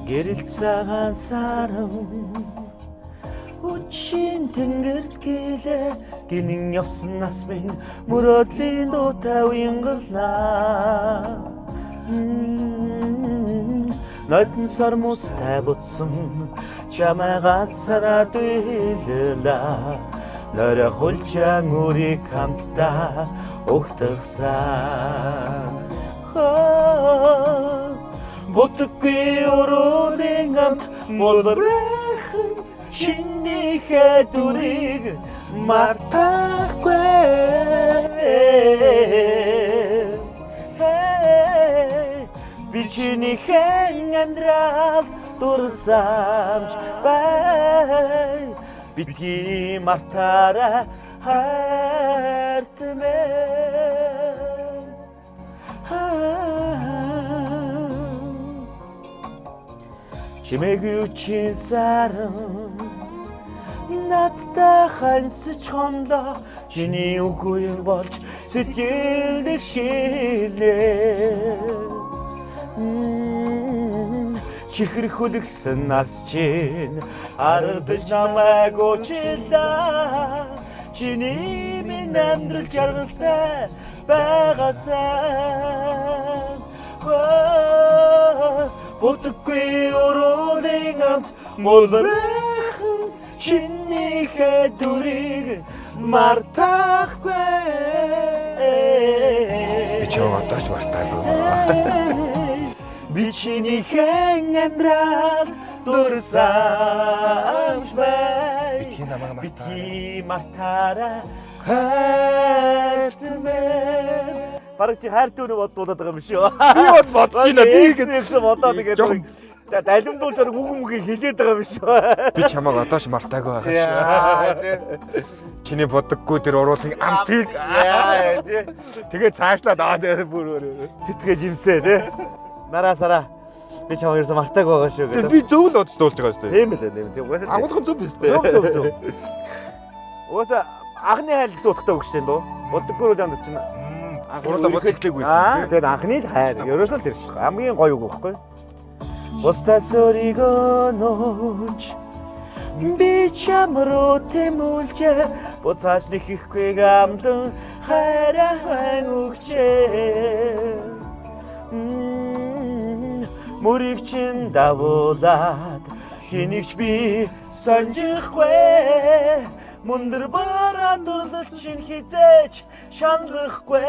Гэрэлт цагаан сарам үчийн тэнгэрт гэлээ гинэн явсан нас минь мөрөөдлийн дуутай уянгалнаа. Нойдон сормустай бутсан чамайгаа сараад уйлаа. Нойроо хулчаан үрийг хамтдаа ухтагсан. Бодоггүй өрөөний амт молборхон чинийхээ дүрийг мартахгүй. Би чинийхээ амьдрал дурсамж бай. Битгий мартаарай хайртмээ. Чимээгүй үчин саран надтай хансаж хонлоо. Чиний үгүй болж сэтгэлд шилээ. Чихэр хүлгсэн нас чинь ардж намайг уучлаа. Чиний минь амьдрал жаргалтай байгаасаа. Бодоггүй өрөөний амт молборхон чинийхээ дүрийг мартахгүй. Би ч одоо ч мартаагүй. Би чинийхээ амьдрал дурсамж бай. Битгий мартаарай хайртмээ. Бараг чи хайр түүнээ бодуулаад байгаа юм шүү. Би бодож байна. Би гэсэн бодоод тэгээд далимдуулж байгаа үг мөгийг хэлээд байгаа юм шүү. Би чамайг одоо ч мартаагүй байгаа шүү. Чиний бодоггүй тэр уруулын амтыг тэгээ цаашлаад аваад бүр цэцгээ жимсээ тий. Нараасараа би чамайг ерөөсө мартаагүй байгаа шүү гэдэг. Би зөв л бодож дуулж байгаа шүү. Тийм ээ тийм. Угаасаа агуулгын зөв биз дээ. Зөв. Угаасаа анхны хайл гэсэн утгатай үг шүү дээ. Бодоггүй л янд чинь. Гурван бодож эхлэегүй байсан. Тэгээд анхны хайр ерөөсөө л тэр шүү. Хамгийн гоё үг байхгүй. Бусдаас өөрийгөө нууж би чамруу тэмүүлж буцааж нэхэхгүй гамлан хайраа өгчээ. Мөрийг чин давуулаад хинийч би сонжихгүй. Мундар бараа дурлал чин хизээч шаналхгүй.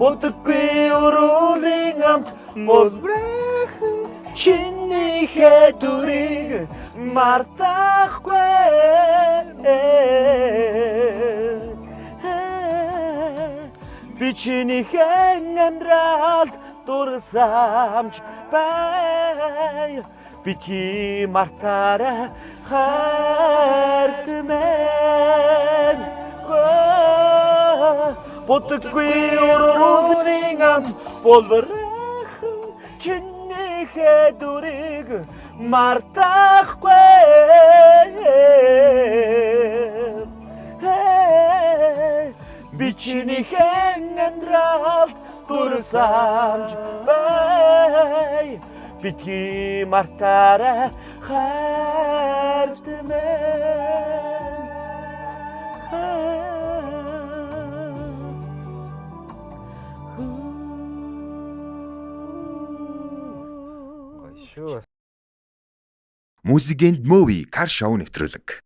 Бодоггүй өрөөний амт молборхон чинийхээ дүрийг мартахгүй. Би чинийхээ амьдралд дурсамж бай. Битгий мартаарай хайртмээ. Бодоггүй өрөөний амт молборхон чинийхээ дүрийг мартахгүй. Би чинийхээ амьдралд дурсамж бай. Битгий мартаарай хайртмээ. Music and Movie кар шоу нэвтрүүлэг.